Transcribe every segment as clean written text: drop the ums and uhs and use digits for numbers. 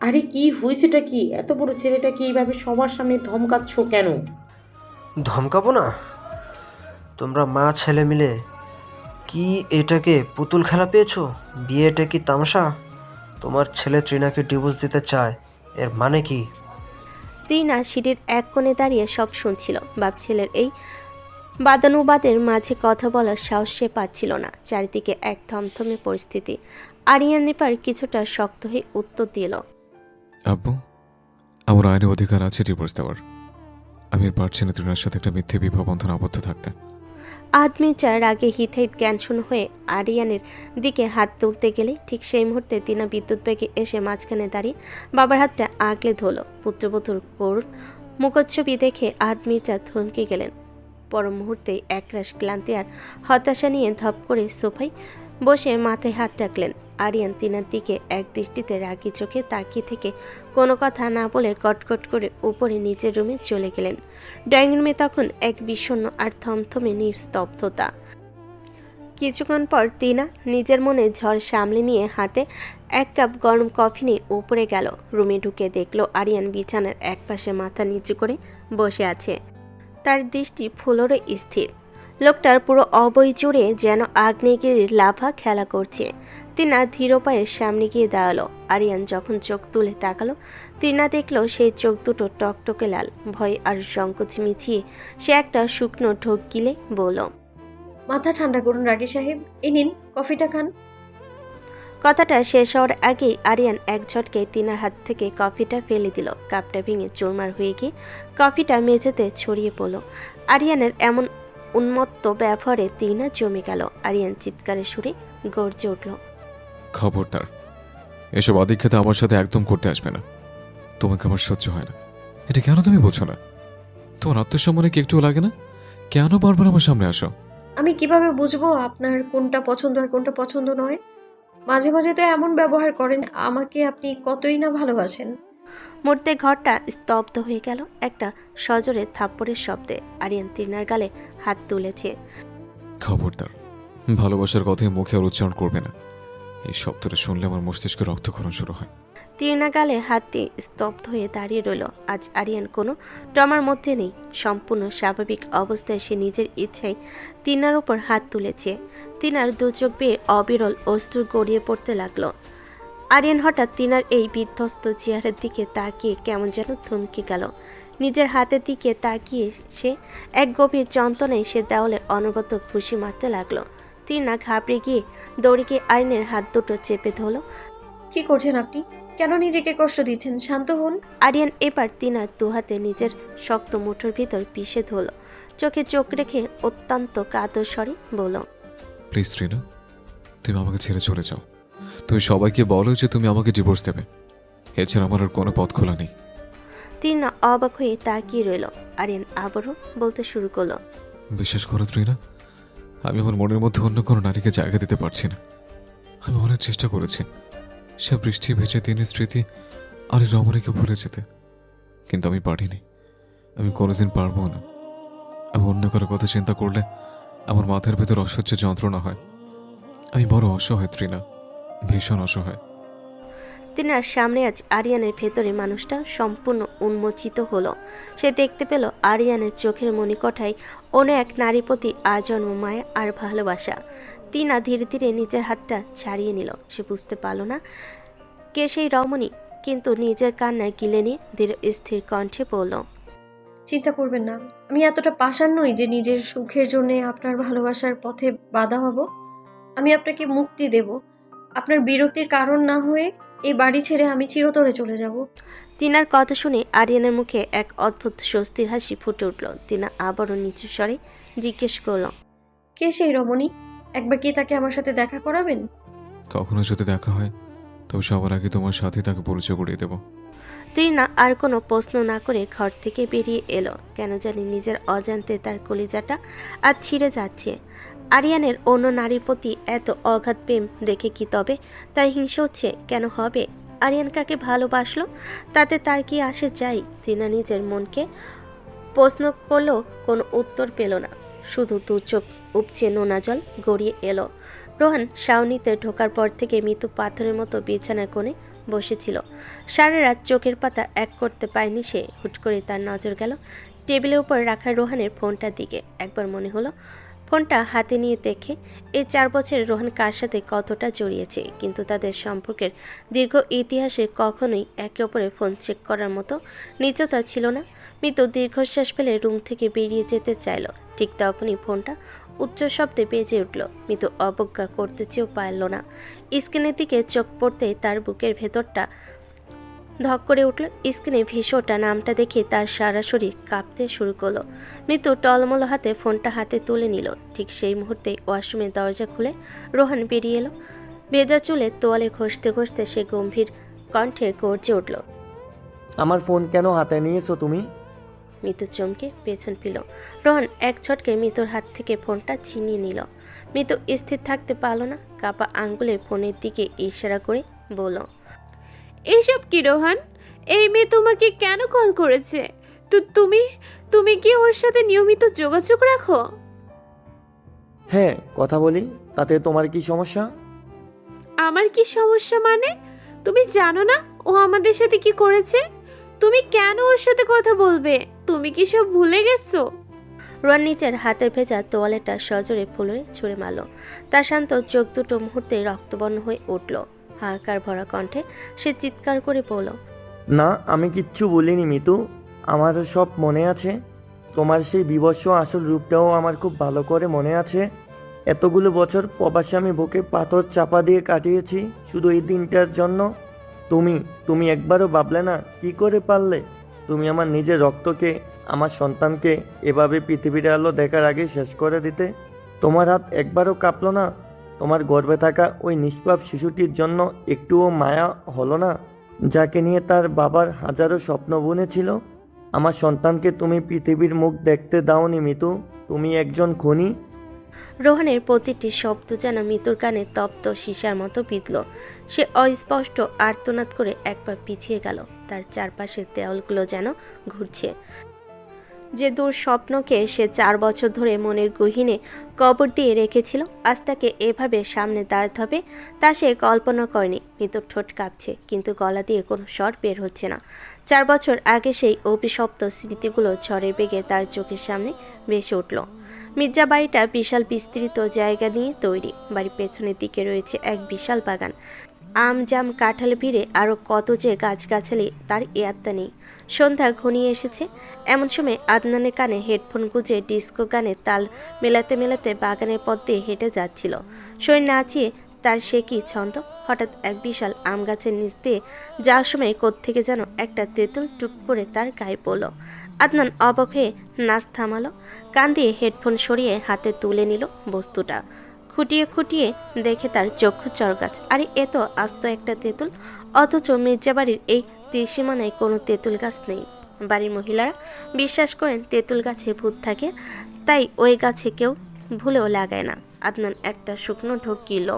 আরে কি হয়েছেটা কি? এত বড় ছেলেটা কি এইভাবে সবার সামনে ধমকাচ্ছ কেন? ধমকাবো না? তোমরা মা ছেলে মিলে কি এটাকে পুতুল খেলা পেয়েছো? বিয়েটা কি তামাশা? তোমার ছেলে ত্রিনাকে ডিভোর্স দিতে চায়, এর মানে কি? ত্রিনা সিঁড়ির এক কোণে দাঁড়িয়ে সব শুনছিল। বাপছেলের এই বাদানুবাদের মাঝে কথা বলার সাহস সে পাচ্ছিল না। চারিদিকে এক থমথমে পরিস্থিতি। আরিয়ান এবার কিছুটা শক্ত হয়ে উত্তর দিল, আব্বু, আমার আইনি অধিকার আছে ডিভোর্স দেওয়ার। আমি আর পারছি না তৃণার সাথে একটা মিথ্যে বিবাহ বন্ধনে আবদ্ধ থাকতে। আদমির রাগে হিতাহিত জ্ঞানশূন্য হয়ে আরিয়ানের দিকে হাত তুলতে গেলে ঠিক সেই মুহূর্তে তিনা বিদ্যুৎ বেগে এসে মাঝখানে দাঁড়িয়ে বাবার হাতটা আগলে ধরল। পুত্রবধূর করুণ মুখচ্ছবি দেখে আদমির্জা থমকে গেলেন। পর মুহূর্তেই একরাশ ক্লান্তি আর হতাশা নিয়ে ধপ করে সোফায় বসে মাথায় হাত রাখলেন। আরিয়ান তিনার দিকে এক দৃষ্টিতে রাগি চোখে তাকিয়ে থেকে কোনো কথা না বলে কটকট করে উপরে নিজের রুমে চলে গেলেন। ড্রয়িং রুমে তখন এক বিষণ্ণ আর থমথমে নিস্তব্ধতা। কিছুক্ষণ পর তিনা নিজের মনে ঝড় সামলে নিয়ে হাতে এক কাপ গরম কফি নিয়ে উপরে গেল। রুমে ঢুকে দেখলো আরিয়ান বিছানার একপাশে মাথা নিচু করে বসে আছে। তার দৃষ্টি ফুলরে স্থির। লোকটার পুরো অবয় জুড়ে যেন আগ্নেয়গিরির লাভা খেলা করছে। তিনা ধীর পায়ের সামনে গিয়ে দাঁড়ালো। আরিয়ান যখন চোখ তুলে তাকালো, তিনা দেখলো সেই চোখ দুটো টকটকে লাল। ভয় আর সংকোচ মিছিয়ে সে একটা শুকনো ঢোক গিলে বলল, মাথা ঠান্ডা করুন রাগী সাহেব, এই নিন কফিটা খান। কথাটা শেষ হওয়ার আগেই আরিয়ান এক ঝটকে তিনার হাত থেকে কফিটা ফেলে দিল। কাপটা ভেঙে চুরমার হয়ে গিয়ে কফিটা মেঝেতে ছড়িয়ে পড়ল। আরিয়ানের এমন উন্মত্ত ব্যবহারে তিনা জমে গেল। আরিয়ান চিৎকারে সুরে গর্জে উঠল, খবরদার, এসব আদিক্ষেতা আমার সাথে একদম করতে আসবে না। তোমাকে আমার সহ্য হয় না। এটা কেন তুমি বোঝো না? তোমার আত্মসম্মানে কি একটুও লাগে না? কেন বারবার আমার সামনে আসো? আমি কিভাবে বুঝবো আপনার কোনটা পছন্দ আর কোনটা পছন্দ নয়? মাঝে মাঝে তো এমন ব্যবহার করেন, আমাকে আপনি কতই না ভালোবাসেন। মুহূর্তে ঘরটা স্তব্ধ হয়ে গেল একটা সজোরে থাপ্পড়ের শব্দে। আরিয়ান তিনার গালে হাত তুলেছে। খবরদার, ভালোবাসার কথাই মুখে আর উচ্চারণ করবে না। এই শব্দটা শুনলে আমার মস্তিষ্কে রক্তক্ষরণ শুরু হয়। তিনা গালে হাত দিয়ে স্তব্ধ হয়ে দাঁড়িয়ে রইল। আজ আরিয়ান কোনো ট্রমার মধ্যে নেই। সম্পূর্ণ স্বাভাবিক অবস্থায় সে নিজের ইচ্ছায় তিনার উপর হাত তুলেছে। তিনার দু চোখ বেয়ে অবিরল অশ্রু গড়িয়ে পড়তে লাগলো। আরিয়ান হঠাৎ তিনার এই বিধ্বস্ত চেহারার দিকে তাকিয়ে কেমন যেন থমকে গেল। নিজের হাতের দিকে তাকিয়ে সে এক গভীর যন্ত্রণায় সে দেওয়ালে অনবরত খুশি মারতে লাগলো। তিনা ঘাবড়ে গিয়ে দৌড়ে গিয়ে আরিয়ানের হাত দুটো চেপে ধরল। কি করছেন আপনি? কেন নিজেকে কষ্ট দিচ্ছেন? শান্ত হন। আরিয়ান এবার তিনার দুহাতে নিজের শক্ত মুঠোর ভিতর পিষে ধরল। চোখে চোখ রেখে অত্যন্ত কাতর স্বরে বলল, প্লিজ রিনা, তুমি আমাকে ছেড়ে চলে যাও। তুমি সবাইকে বলো যে তুমি আমাকে ডিভোর্স দেবে। এছাড়া আমার আর কোনো পথ খোলা নেই। তিনা অবাক হয়ে তাকিয়ে রইল। আরিয়ান আবারও বলতে শুরু করলো, বিশ্বাস করো ত্রিনা, আমি আমার মনের মধ্যে অন্য কোনো নারীকে জায়গা দিতে পারছি না। আমি অনেক চেষ্টা করেছি সে বৃষ্টি ভেজে দিনের স্মৃতি আর এই রমণীকে ভুলে যেতে, কিন্তু আমি পারিনি। আমি কোনোদিন পারবো না। আমি অন্য কারো কথা চিন্তা করলে আমার মাথার ভেতর অসহ্য যন্ত্রণা হয়। আমি বড় অসহায় ত্রিনা, ভীষণ অসহায়। তিনার সামনে আজ আরিয়ানের ভেতরে মানুষটা সম্পূর্ণ উন্মোচিত হলো। সে দেখতে পেল আরিয়ানের চোখের মণিকঠায় অন্য এক নারীর প্রতি আজন্ম মায়া আর ভালোবাসা। তিনা ধীরে ধীরে নিজের হাতটা ছাড়িয়ে নিল। সে বুঝতে পারল না কে সেই রমণী, কিন্তু নিজের কান্নায় গিলে নিয়ে ধীর স্থির কণ্ঠে বলল, চিন্তা করবেন না, আমি এতটা পাষাণ নই যে নিজের সুখের জন্য আপনার ভালোবাসার পথে বাধা হব। আমি আপনাকে মুক্তি দেব। আপনার বিরক্তির কারণ না হয়ে এই বাড়ি ছেড়ে আমি চিরতরে চলে যাব। তিনার কথা শুনে আরিয়ানের মুখে এক অদ্ভুত স্বস্তির হাসি ফুটে উঠল। তিনা আবারও নিচু স্বরে জিজ্ঞেস করল, কে সেই রমণী? একবার কি তাকে আমার সাথে দেখা করাবেন? কখনো যদি দেখা হয় তবে সবার আগে তোমার সাথে তাকে পরিচয় করিয়ে দেব। তিনা আর কোনো প্রশ্ন না করে ঘর থেকে বেরিয়ে এলো। কেন জানি নিজের অজান্তে তার কলিজাটা আজ ছিঁড়ে যাচ্ছে। আরিয়ানের অন্য নারীর প্রতি এত অগাধ প্রেম দেখে কি তবে তার হিংসা হচ্ছে? কেন হবে? আরিয়ান কাকে ভালোবাসলো তাতে তার কি আসে যায়? তিনা নিজের মনকে প্রশ্ন করলেও কোনো উত্তর পেল না। শুধু দু চোখ উপচে নোনা জল গড়িয়ে এলো। রোহান শাওনিতে ঢোকার পর থেকে মিতু পাথরের মতো বিছানার কোণে বসেছিল। সারা রাত চোখের পাতা এক করতে পায়নি সে। হুট করে তার নজর গেল টেবিলের উপর রাখা রোহানের ফোনটার দিকে। একবার মনে হলো ফোনটা হাতে নিয়ে দেখে এই 4 বছরে রোহান কার সাথে কতটা জড়িয়েছে, কিন্তু তাদের সম্পর্কের দীর্ঘ ইতিহাসে কখনোই একে অপরের ফোন চেক করার মতো নিচতা ছিল না। মিতু দীর্ঘশ্বাস ফেলে রুম থেকে বেরিয়ে যেতে চাইল। ঠিক তখনই ফোনটা উচ্চ শব্দে বেজে উঠল। মিতু অবজ্ঞা করতে চেয়েও পারল না। স্ক্রিনের দিকে চোখ পড়তেই তার বুকের ভেতরটা ধক করে উঠল। স্ক্রিনে ভিশোটা নামটা দেখে তার সারা শরীর কাঁপতে শুরু করলো। মৃত্যু টলমল হাতে ফোনটা হাতে তুলে নিল। ঠিক সেই মুহূর্তে ওয়াশরুমের দরজা খুলে রোহান বেরিয়ে এলো। ভেজা চুলে তোয়ালে ঘষতে ঘষতে সে গম্ভীর কণ্ঠে গর্জে উঠল। আমার ফোন কেন হাতে নিয়েছো তুমি? মৃত্যু চমকে পেছন পেল। রোহান এক ছটকে মৃত্যুর হাত থেকে ফোনটা ছিনিয়ে নিল। মৃত্যু স্থির থাকতে পারল না। কাপা আঙ্গুলে ফোনের দিকে ইশারা করে বলল, এসব কি রোহান? এই মেয়ে তোমাকে কেন কল করেছে? তো তুমি কি ওর সাথে নিয়মিত যোগাযোগ রাখো? হ্যাঁ, কথা বলি। তাতে তোমার কি সমস্যা? আমার কি সমস্যা মানে? তুমি জানো না ও আমাদের সাথে কি করেছে? তুমি কেন ওর সাথে কথা বলবে? তুমি কি সব ভুলে গেছো? রোহান নিচের হাতের ভেজা তোয়ালেটা সজোরে ফুলে ছুঁড়ে মারল। তার শান্ত চোখ দুটো মুহূর্তে রক্তবর্ণ হয়ে উঠল। হাহাকার ভরা কণ্ঠে সে চিৎকার করে বলল, না, আমি কিচ্ছু বলিনি মিতু। আমার সব মনে আছে। তোমার সেই বিভৎস আসল রূপটাও আমার খুব ভালো করে মনে আছে। এতগুলো বছর প্রবাসে আমি বুকে পাথর চাপা দিয়ে কাটিয়েছি শুধু এই দিনটার জন্য। তুমি একবারও ভাবলে না কি করে পারলে? তুমি আমার নিজের রক্তকে, আমার সন্তানকে এভাবে পৃথিবীর আলো দেখার আগে শেষ করে দিতে? তোমার হাত একবারও কাঁপলো না? তোমার গর্ভে থাকা ওই নিষ্পাপ শিশুটির জন্য একটুও মায়া হলো না, যাকে নিয়ে তার বাবার হাজারো স্বপ্ন বুনেছিল? আমার সন্তানকে তুমি পৃথিবীর মুখ দেখতে দাওনি মিতু। তুমি একজন খুনি। রোহানের প্রতিটি শব্দ যেন মৃত্যুর কানে তপ্ত সীসার মতো বিঁধল। সে অস্পষ্ট আর্তনাদ করে একবার পিছিয়ে গেল। তার চারপাশের দেওয়ালগুলো যেন ঘুরছে। যে দূর স্বপ্নকে সে 4 বছর ধরে মনের গহীনে কবর দিয়ে রেখেছিল, আজ তাকে এভাবে সামনে দাঁড়াতে হবে তা সে কল্পনা করেনি। মৃত্যুর ঠোঁট কাঁপছে, কিন্তু গলা দিয়ে কোনো স্বর বের হচ্ছে না। 4 বছর আগে সেই অভিশপ্ত স্মৃতিগুলো ঝড়ের বেগে তার চোখের সামনে ভেসে উঠল। মির্জা বাড়িটা বিশাল বিস্তৃত জায়গা নিয়ে তৈরি। বাড়ির পেছনের দিকে রয়েছে এক বিশাল বাগান। আম, জাম, কাঁঠাল ভিড়ে আরও কত যে গাছগাছালি তার ইয়াত্তা নেই। সন্ধ্যা ঘনিয়ে এসেছে। এমন সময় আদনানের কানে হেডফোন গুঁজে ডিস্কো গানে তাল মেলাতে মেলাতে বাগানের পথ দিয়ে হেঁটে যাচ্ছিল। শরীর নাচিয়ে তার সে কি ছন্দ। হঠাৎ এক বিশাল আম গাছের নিচ দিয়ে যাওয়ার সময় কোত্থেকে যেন একটা তেঁতুল টুপ করে তার গায়ে পড়ল। আদনান অবাক হয়ে নাচ থামালো। কান দিয়ে হেডফোন সরিয়ে হাতে তুলে নিল বস্তুটা। খুঁটিয়ে খুঁটিয়ে দেখে তার চক্ষু চরগাছ। আরে এ তো আস্ত একটা তেঁতুল। অথচ মির্জা বাড়ির এই ত্রিসীমানায় কোনো তেঁতুল গাছ নেই। বাড়ির মহিলারা বিশ্বাস করেন তেঁতুল গাছে ভূত থাকে, তাই ওই গাছে কেউ ভুলেও লাগায় না। আদনান একটা শুকনো ঢোক গিল।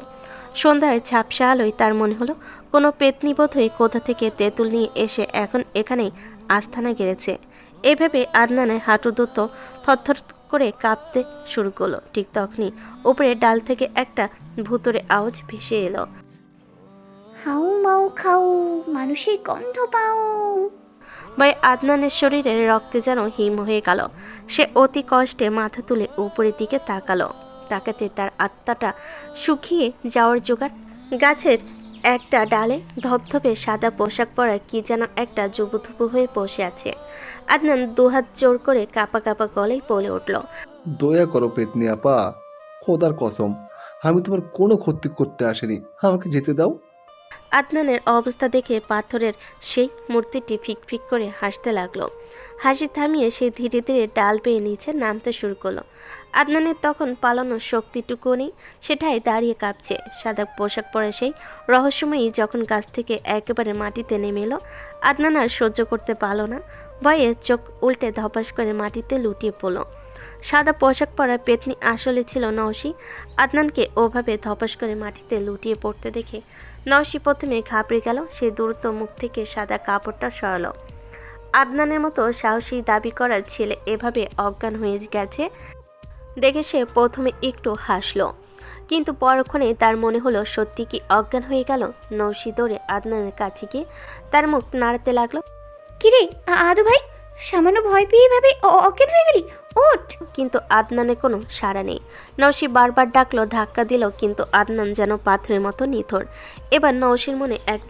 সন্ধ্যায় ঝাপসা আলোয় তার মনে হলো কোনো পেতনি বোধ হয়ে কোথা থেকে তেঁতুল নিয়ে এসে এখন এখানেই আস্থানা গেড়েছে। এইভাবে আদনানের হাঁটু দুটো থরথর করে কাঁপতে শুরু করলো। ঠিক তখনই উপরে ডাল থেকে একটা ভুতুরে আওয়াজ ভেসে এলো। হাউ মাউ খাও, মানুষের গন্ধ পাও। ভয়ে আদনানের শরীরের রক্তে যেন হিম হয়ে গেল। সে অতি কষ্টে মাথা তুলে উপরের দিকে তাকালো। তাকাতে তার আত্মাটা শুকিয়ে যাওয়ার জোগাড়। গাছের একটা ডালে ধপধপে সাদা পোশাক পরা কি যেন একটা জুবুথুবু হয়ে বসে আছে। আদনান দুহাত জোর করে কাপা কাপা গলায় বলে উঠল, দয়া করো পেতনি আপা, খোদার কসম আমি তোমার কোনো ক্ষতি করতে আসিনি, আমাকে যেতে দাও। আদনানের অবস্থা দেখে পাথরের সেই মূর্তিটি ফিকফিক করে হাসতে লাগলো। হাসি থামিয়ে সে ধীরে ধীরে ডাল বেয়ে নিচে নামতে শুরু করলো। আদনানের তখন পালানোর শক্তিটুকু নেই, সেটাই দাঁড়িয়ে কাঁপছে। সাদা পোশাক পরে সেই রহস্যময়ী যখন গাছ থেকে একেবারে মাটিতে নেমে এলো, আদনান আর সহ্য করতে পারল না। ভয়ে চোখ উল্টে ধপাস করে মাটিতে লুটিয়ে পড়ল। সাদা পোশাক পরা পেতনি আসলে ছিল নওশী। আদনানকে ওভাবে ধপাস করে মাটিতে লুটিয়ে পড়তে দেখে নওশী প্রথমে ঘাবড়ে গেল। সে দ্রুত মুখ থেকে সাদা কাপড়টা সরালো। আদনানের মতো সাহসী দাবি করার ছেলে এভাবে অজ্ঞান হয়ে গেছে দেখে সে প্রথমে একটু হাসলো, কিন্তু পরক্ষণে তার মনে হলো সত্যি কি অজ্ঞান হয়ে গেল। নৌশি দৌড়ে আদনানের কাছে গিয়ে তার মুখ নাড়াতে লাগলো। কিরে আদু ভাই, সামান্য ভয় পেয়ে এভাবে অজ্ঞান হয়ে গেলি? ওঠ! কিন্তু আদনানের কোনো সাড়া নেই। নৌশি বারবার ডাকলো, ধাক্কা দিল, কিন্তু আদনান যেন পাথরের মতো নিথর। এবার নৌশির মনে এক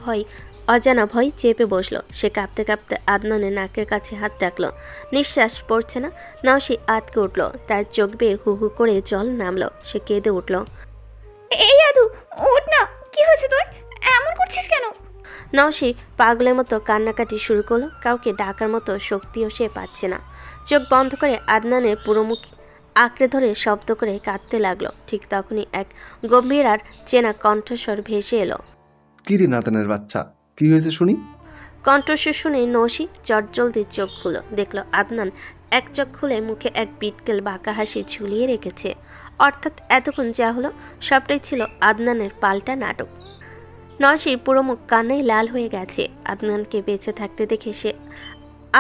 অজানা ভয় চেপে বসলো। সে কাঁপতে কাঁপতে আদনানের নাকের কাছে হাত রাখলো। নিঃশ্বাস পড়ছে না। নৌশি আটকে উঠল, তার চোখ বেয়ে হু হু করে জল নামলো। সে কেঁদে উঠল। এই আদু, ওঠ না! কি হয়েছে তোর? এমন করছিস কেন? নৌশি পাগলের মতো কান্নাকাটি শুরু করলো। কাউকে ডাকার মতো শক্তিও সে পাচ্ছে না। চোখ বন্ধ করে আদনানের পুরো মুখ আঁকড়ে ধরে শব্দ করে কাঁদতে লাগলো। ঠিক তখনই এক গম্ভীর আর চেনা কণ্ঠস্বর ভেসে এলো। কি রে নাতানের বাচ্চা, কি হয়েছে শুনি? কণ্ঠস্বর শুনে নৌশি চটজলদি চোখ খুলো। দেখলো আদনান এক চোখ খুলে মুখে এক বিটকেল বাঁকা হাসি ঝুলিয়ে রেখেছে। অর্থাৎ এতক্ষণ যা হলো সবটাই ছিল আদনানের পাল্টা নাটক। নৌশির পুরো মুখ কান্নায় লাল হয়ে গেছে। আদনানকে বেঁচে থাকতে দেখে সে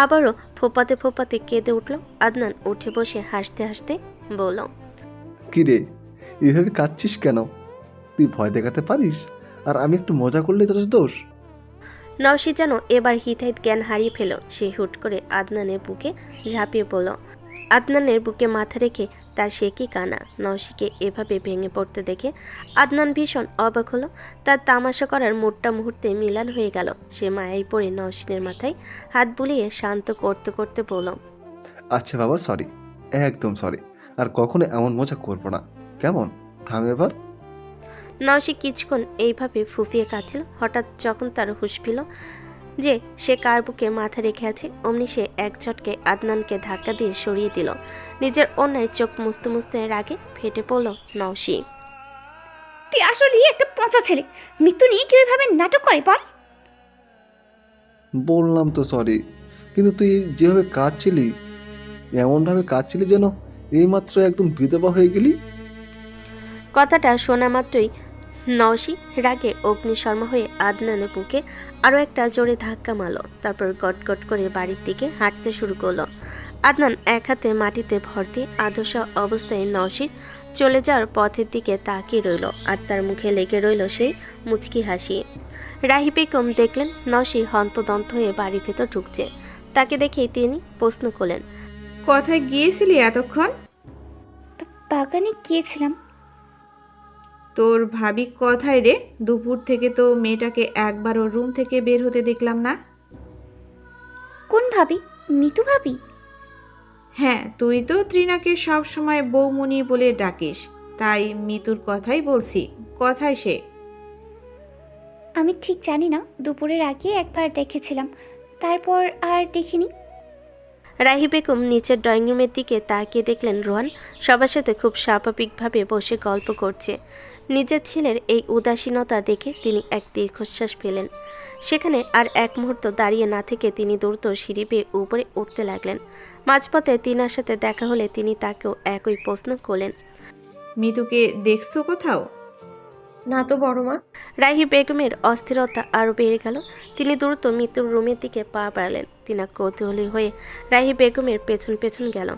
আবারও ফোপাতে ফোপাতে কেঁদে উঠল। আদনান উঠে বসে হাসতে হাসতে বলল, কি রে, এভাবে কাঁদছিস কেন? তুই ভয় দেখাতে পারিস, আর আমি একটু মজা করলে তোর দোষ? নৌশি যেন এবার হিতাহিত জ্ঞান হারিয়ে ফেল। সে হুট করে আদনানের বুকে ঝাঁপিয়ে পড়ল। আদনানের বুকে মাথা রেখে তার সে কি কানা। নৌশিকে এভাবে ভেঙে পড়তে দেখে আদনান ভীষণ অবাক হলো। তার তামাশা করার মুডটা মুহূর্তে মিলান হয়ে গেল। সে মায়ায় পড়ে নৌশিনের মাথায় হাত বুলিয়ে শান্ত করতে করতে বলল, আচ্ছা বাবা, সরি, একদম সরি, আর কখনো এমন মজা করবো না, কেমন? থাম এবার। নৌশি কিছুক্ষণ এইভাবে ফুফিয়ে কাঁদছিল। হঠাৎ যখন তার হুঁশ ফিরল যে সে কার বুকে মাথা রেখে আছে, অমনি সে এক ঝটকে আদনানকে ধাক্কা দিয়ে সরিয়ে দিল। নিজের অন্যায় চোখ মুছতে মুছতে রাগে ফেটে পড়ল নৌশি। তুই আসলেই একটা পচা ছেলে। মৃত্যু নিয়ে কেউ এভাবে নাটক করে বল? বললাম তো সরি, কিন্তু তুই যেভাবে কাঁদছিলি, এমনভাবে কাঁদছিলি যেন এইমাত্র একদম বিধবা হয়ে গেলি। কথাটা শোনা মাত্রই নৌশি রাগে অগ্নিশর্মা হয়ে আদনানের বুকে আরও একটা জোরে ধাক্কা মারল। তারপর গটগট করে বাড়ির দিকে হাঁটতে শুরু করলো। আদনান এক হাতে মাটিতে ভর দিয়ে আধসা অবস্থায় নৌশির চলে যাওয়ার পথের দিকে তাকিয়ে রইল, আর তার মুখে লেগে রইল সেই মুচকি হাসি। রাহি বেগম দেখলেন নৌশি হন্তদন্ত হয়ে বাড়ির ভেতর ঢুকছে। তাকে দেখেই তিনি প্রশ্ন করলেন, কোথায় গিয়েছিলি এতক্ষণ? বাগানে গিয়েছিলাম। তোর ভাবি কোথায় রে? দুপুর থেকে তো মেয়েটাকে একবারও রুম থেকে বের হতে দেখলাম না। কোন ভাবি? মিতু ভাবি? হ্যাঁ, তুই তো ত্রিনাকে সব সময় বৌমনি বলে ডাকিস, তাই মিতুর কথাই বলছি। কোথায় সে? আমি ঠিক জানি না, দুপুরের আগে একবার দেখেছিলাম, তারপর আর দেখিনি। রাহি বেগম নিচের ড্রয়িং রুমের দিকে তাকিয়ে দেখলেন রোহান সবার সাথে খুব স্বাভাবিকভাবে বসে গল্প করছে। নিজের ছেলের এই উদাসীনতা দেখে তিনি এক দীর্ঘশ্বাস ফেলেন। সেখানে আর এক মুহূর্ত দাঁড়িয়ে না থেকে তিনি দ্রুত সিঁড়ি বেয়ে উপরে উঠতে লাগলেন। মাঝপথে তিনার সাথে দেখা হলে তিনি তাকেও একই প্রশ্ন করলেন, মিতুকে দেখছো কোথাও? না তো বড় মা। রাহি বেগমের অস্থিরতা আরও বেড়ে গেল। তিনি দ্রুত মৃত্যুর রুমের দিকে পা বাড়ালেন। তিনা কৌতূহলী হয়ে রাহি বেগমের পেছন পেছন গেল।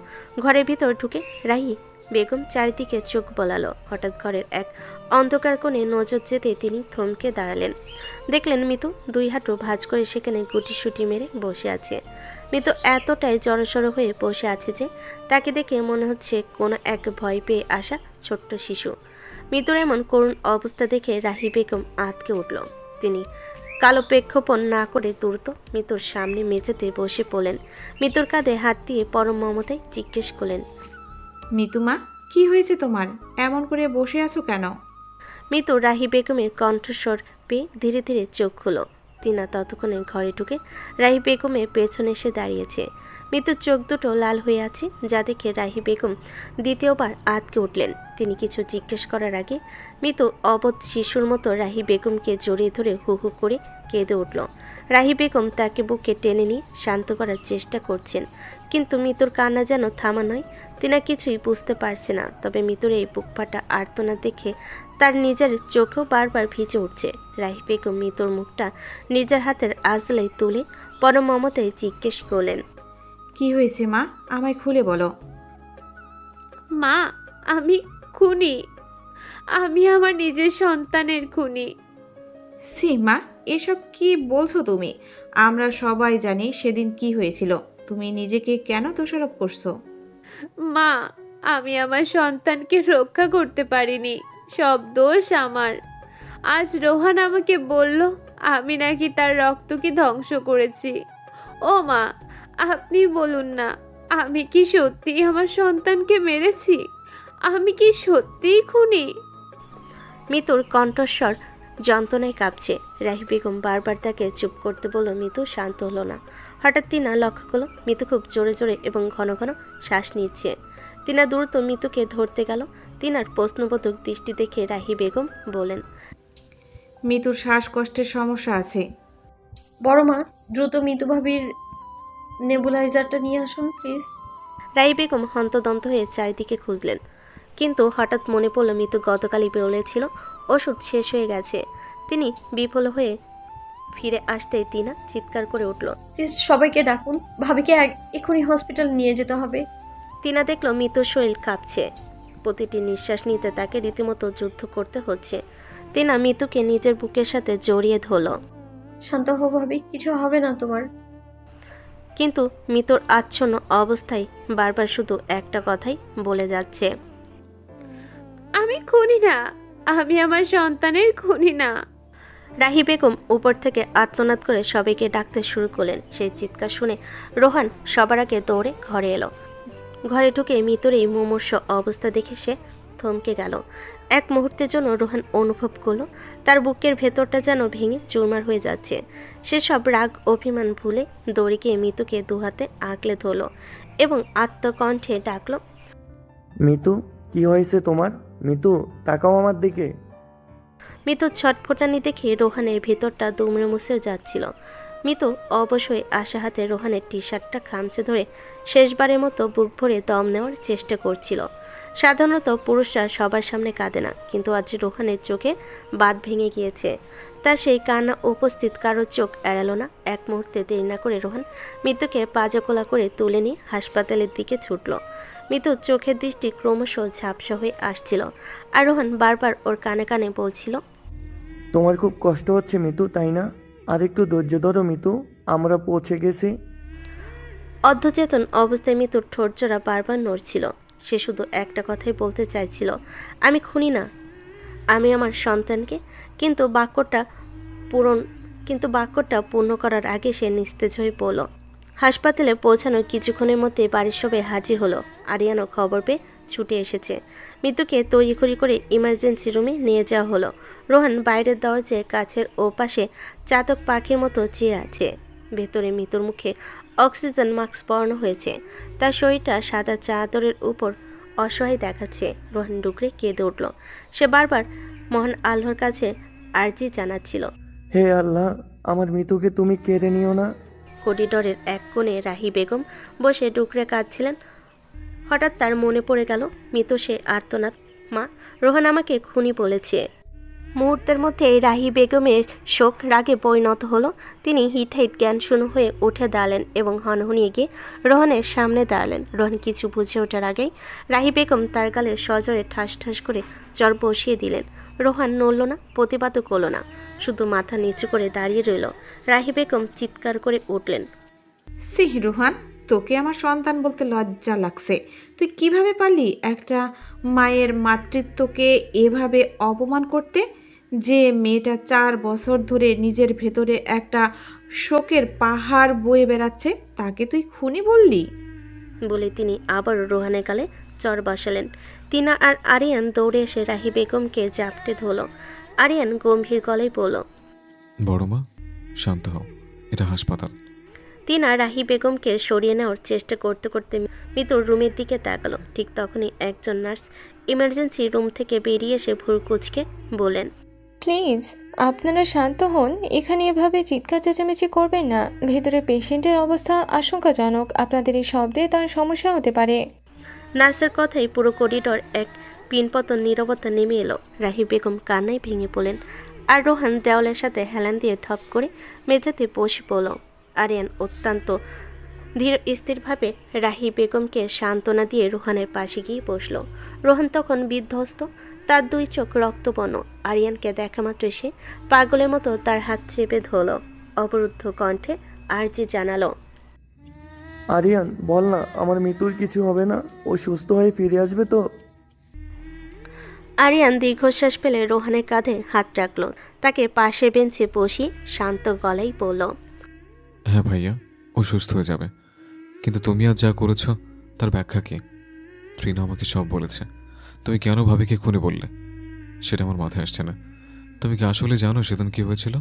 ঘরের ভিতর ঢুকে রাহি বেগম চারিদিকে চোখ বোলালো। হঠাৎ ঘরের এক অন্ধকার কোণে নজর যেতে তিনি থমকে দাঁড়ালেন। দেখলেন মিতু দুই হাঁটু ভাঁজ করে সেখানে গুটিসুটি মেরে বসে আছে। মিতু এতটাই জড়সড় হয়ে বসে আছে যে তাকে দেখে মনে হচ্ছে কোনো এক ভয় পেয়ে আসা ছোট্ট শিশু। মিতুর এমন করুণ অবস্থা দেখে রাহি বেগম আঁতকে উঠল। তিনি কালো প্রেক্ষাপণ না করে দ্রুত মিতুর সামনে মেঝেতে বসে পড়লেন। মিতুর কাঁধে হাত দিয়ে পরম মমতায় জিজ্ঞেস করলেন, মিতুমা, কি হয়েছে তোমার? এমন করে বসে আছো কেন? মিতু রাহি বেগমের কণ্ঠস্বর পেয়ে ধীরে ধীরে চোখ খুলো। তিনা ততক্ষণে ঘরে ঢুকে রাহি বেগমের পেছনে এসে দাঁড়িয়েছে। মিতুর চোখ দুটো লাল হয়ে আছে, যা দেখে রাহি বেগম দ্বিতীয়বার আটকে উঠলেন। তিনি কিছু জিজ্ঞেস করার আগে মিতু অবোধ শিশুর মতো রাহি বেগমকে জড়িয়ে ধরে হু হু করে কেঁদে উঠল। রাহি বেগম তাকে বুকে টেনে নিয়ে শান্ত করার চেষ্টা করছেন, কিন্তু মিতুর কান্না যেন থামা নয়। তিনা কিছুই বুঝতে পারছে না। তবে মিতুর এই বুক ফাটা আর্তনাদ দেখে তার নিজের চোখেও বারবার ভিজে উঠছে। রাহি বেগম মিতুর মুখটা নিজের হাতের আঁচলে তুলে পরম মমতায় জিজ্ঞেস করলেন, কি হয়েছে মা? আমায় খুলে বলো। মা, আমি খুনি। আমি আমার নিজের সন্তানের খুনি। সীমা, এসব কি বলছো তুমি? আমরা সবাই জানি সেদিন কি হয়েছিল। তুমি নিজেকে কেন দোষারোপ করছো? মা, আমি আমার সন্তানকে রক্ষা করতে পারিনি, সব দোষ আমার। আজ রোহান আমাকে বলল আমি নাকি তার রক্তকে ধ্বংস করেছি। ও মা, আপনি বলুন না, আমি কি সত্যিই আমার সন্তানকে মেরেছি? আমি কি সত্যিই খুনি? মিতুর কণ্ঠস্বর যন্ত্রণায় কাঁপছে। রাহি বেগম বারবার তাকে চুপ করতে বলল, মিতু শান্ত হলো না। হঠাৎ তিনা লক্ষ্য করলো মিতু খুব জোরে জোরে এবং ঘন ঘন শ্বাস নিচ্ছে। তিনা দ্রুত মিতুকে ধরতে গেল। তিনার প্রশ্নবোধক দৃষ্টি দেখে রাহি বেগম বলেন, মিতুর শ্বাসকষ্টের সমস্যা আছে। বড় মা, দ্রুত মিতু ভাবির নেবুলাইজারটা নিয়ে আসুন প্লিজ। রাহি বেগম হন্তদন্ত হয়ে চারিদিকে খুঁজলেন, কিন্তু হঠাৎ মনে পড়ল মিতু গতকালই বলেছিল ওষুধ শেষ হয়ে গেছে। তিনি বিফল হয়ে ফিরে আসতেই তিনা চিৎকার করে উঠল। প্লিজ সবাইকে ডাকুন, ভাবিকে এক্ষুনি হসপিটাল নিয়ে যেতে হবে। তিনা দেখল মিতুর শরীর কাঁপছে। প্রতিটি নিঃশ্বাস নিতে তাকে রীতিমতো যুদ্ধ করতে হচ্ছে। তিনা মিতুকে নিজের বুকের সাথে জড়িয়ে ধরল। শান্ত হও ভাবি, কিছু হবে না তোমার। কিন্তু মিতুর আচ্ছন্ন অবস্থায় বারবার শুধু একটা কথাই বলে যাচ্ছে, আমি খুনি না, আমি আমার সন্তানের খুনি না। রাহি বেগম উপর থেকে আর্তনাদ করে সবাইকে ডাকতে শুরু করলেন। সেই চিৎকার শুনে রোহান সবার আগে দৌড়ে ঘরে এলো। ঘরে ঢুকে মিতুর এই মুমূর্ষ অবস্থা দেখে সে থমকে গেল। এক মুহূর্তের জন্য রোহান অনুভব করলো তার বুকের ভেতরটা যেন ভেঙে চুরমার হয়ে যাচ্ছে। সে সব রাগ অভিমান ভুলে দৌড়ে গিয়ে মিতুকে দুহাতে আঁকলে ধরল এবং আত্মকণ্ঠে ডাকলো, মিতু, কি হয়েছে তোমার? মিতু, তাকাও আমার দিকে। মিতুর ছটফটানি দেখে রোহানের ভেতরটা দুমড়ে মুছে যাচ্ছিল। মিতু অবশ্যই আশা হাতে রোহানের টি শার্টটা খামচে ধরে শেষবারের মতো বুক ভরে দম নেওয়ার চেষ্টা করছিল। সাধারণত পুরুষরা সবার সামনে কাঁদে না, কিন্তু আজ রোহানের চোখে বাঁধ ভেঙে গিয়েছে। তার সেই কান্না উপস্থিত কারোর চোখ এড়ালো না। এক মুহূর্তে দেরি না করে রোহান মিতুকে পাজকোলা করে তুলে নিয়ে হাসপাতালের দিকে ছুটল। মিতুর চোখের দৃষ্টি ক্রমশ ঝাপসা হয়ে আসছিল, আর রোহান বারবার ওর কানে কানে বলছিল, তোমার খুব কষ্ট হচ্ছে মিতু, তাই না? আর একটু ধৈর্য ধরো মিতু, আমরা পৌঁছে গেছি। অর্ধচেতন অবস্থায় মিতুর ঠোঁটজোড়া বারবার নড়ছিল। সে শুধু একটা কথাই বলতে চাইছিল, আমি খুনি না, আমি আমার সন্তানকে। কিন্তু বাক্যটা পূর্ণ করার আগে সে নিস্তেজ হয়ে পড়ল। হাসপাতালে পৌঁছানোর কিছুক্ষণের মধ্যে বাড়ির সবাই হাজির হলো। আরিয়ানও খবর পেয়ে ছুটে এসেছে। মিতুকে তড়িঘড়ি করে ইমার্জেন্সি রুমে নিয়ে যাওয়া হলো। রোহান বাইরের দরজায় কাছের ওপাশে চাতক পাখির মতো চেয়ে আছে। ভেতরে মিতুর মুখে অক্সিজেন মাস্ক পরানো হয়েছে। তার শরীরটা সাদা চাদরের উপর অসহায় দেখাচ্ছে। রোহান ডুকরে কেঁদে উঠল। সে বারবার মহান আল্লাহর কাছে আর্জি জানাচ্ছিল, হে আল্লাহ, আমার মিতুকে তুমি কেড়ে নিও না। করিডোরের এক কোণে রাহি বেগম বসে ডুকরে কাঁদছিলেন। হঠাৎ তার মনে পড়ে গেল মিতু সে আর্তনাদ, মা, রোহান আমাকে খুনি বলেছে। মুহূর্তের মধ্যেই রাহি বেগমের শোক রাগে পরিণত হলো। তিনি হিতাহিত জ্ঞানশূন্য হয়ে উঠে দাঁড়ালেন এবং হনহনিয়ে গিয়ে রোহানের সামনে দাঁড়ালেন। রোহান কিছু বুঝে ওঠার আগেই রাহি বেগম তার গালে সজোরে ঠাস ঠাস করে চর বসিয়ে দিলেন। রোহান নড়ল না, প্রতিবাদও করল না, শুধু মাথা নিচু করে দাঁড়িয়ে রইল। রাহি বেগম চিৎকার করে উঠলেন, সিহ রোহান, তোকে আমার সন্তান বলতে লজ্জা লাগছে। তুই কিভাবে পারলি একটা মায়ের মাতৃত্বকে এভাবে অপমান করতে? যে মেয়েটা 4 বছর ধরে নিজের ভেতরে একটা শোকের পাহাড় বয়ে বেড়াচ্ছে, তাকে তুই খুনি বললি? বলে তিনি আবার রোহানের গালে চর বসালেন। তিনা আর আরিয়ান দৌড়ে এসে রাহি বেগমকে জাপটে ধরল। আরিয়ান গম্ভীর গলায় বলল, বড় মা, শান্ত হও, এটা হাসপাতাল। তিনা রাহি বেগমকে সরিয়ে নেওয়ার চেষ্টা করতে করতে মিতুর রুমের দিকে তাকালো। ঠিক তখনই একজন নার্স ইমার্জেন্সি রুম থেকে বেরিয়ে এসে ভুরু কুঁচকে বলেন, প্লিজ আপনারা শান্ত হন, এখানে এভাবে চিৎকার চেঁচামেচি করবেন না। ভেতরে পেশেন্টের অবস্থা আশঙ্কাজনক, আপনাদের এই শব্দে তার সমস্যা হতে পারে। নার্সের কথাই পুরো করিডোর এক পিনপতন নীরবতা নেমে এলো। রাহি বেগম কান্নায় ভেঙে পড়লেন, আর রোহান দেওয়ালের সাথে হেলান দিয়ে ধপ করে মেঝেতে বসে পড়ল। আরিয়ান অত্যন্ত ধীর স্থিরভাবে রাহি বেগমকে সান্ত্বনা দিয়ে রোহানের পাশে গিয়ে বসল। রোহান তখন বিধ্বস্ত, তার 2 চোখ রক্তবর্ণ। আরিয়ানকে দেখা মাত্র সে পাগলের মতো তার হাত চেপে ধরল। অবরুদ্ধ কণ্ঠে আরজি জানালো, আরিয়ান বল না, আমার মিতুর কিছু হবে না? ও সুস্থ হয়ে ফিরে আসবে তো? আরিয়ান দীর্ঘশ্বাস ফেলে রোহানের কাঁধে হাত রাখল। তাকে পাশের বেঞ্চে বসিয়ে শান্ত গলায় বলল, হ্যাঁ ভাইয়া, ও সুস্থ হয়ে যাবে। কিন্তু তুমি আজ যা করেছো তার ব্যাখ্যা কি? ট্রিনা আমাকে সব বলেছে। তুমি কেন ভাবিকে খুনে বললে সেটা আমার মাথায় আসছে না। তুমি কি আসলে জানো সেদিন কি হয়েছিল?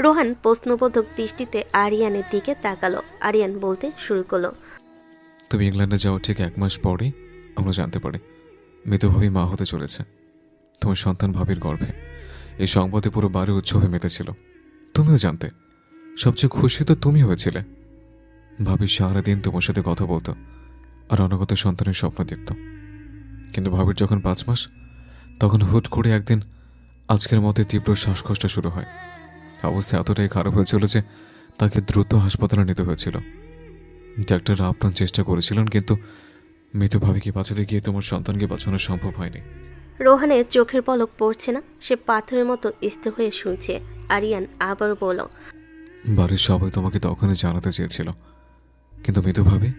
রোহান প্রশ্নবোধক দৃষ্টিতে আরিয়ানের দিকে তাকালো। আরিয়ান বলতে শুরু করলো, তুমি ইংল্যান্ডে যাওয়ার ঠিক 1 মাস পরেই আমরা জানতে পারি মৃত ভাবি মা হতে চলেছে। তোমার সন্তান ভাবির গর্ভে। এই সংবাদে পুরো বাড়ি উৎসবে মেতেছিল। তুমিও জানতে। সবচেয়ে খুশি তো তুমি হয়েছিলে। ভাবি সারাদিন তোমার সাথে কথা বলতো আর অনাগত সন্তানের স্বপ্ন দেখত। কিন্তু ভাবির যখন 5 মাস, তখন হুট করে একদিন আজকের মতো তীব্র শ্বাসকষ্ট শুরু হয়। অবস্থা এতটাই খারাপ হয়েছিল যে তাকে দ্রুত হাসপাতালে নিতে হয়েছিল। ডাক্তাররা আপ্রাণ চেষ্টা করেছিলেন, কিন্তু মৃত ভাবিকে বাঁচাতে গিয়ে তোমার সন্তানকে বাঁচানো সম্ভব হয়নি। রোহানের চোখের পলক পড়ছে না। সে পাথরের মতো স্থির হয়ে শুনছে। আরিয়ান আবার বলল, বাড়ির সবাই তোমাকে তখনই জানাতে চেয়েছিল, কিন্তু মৃত ভাবি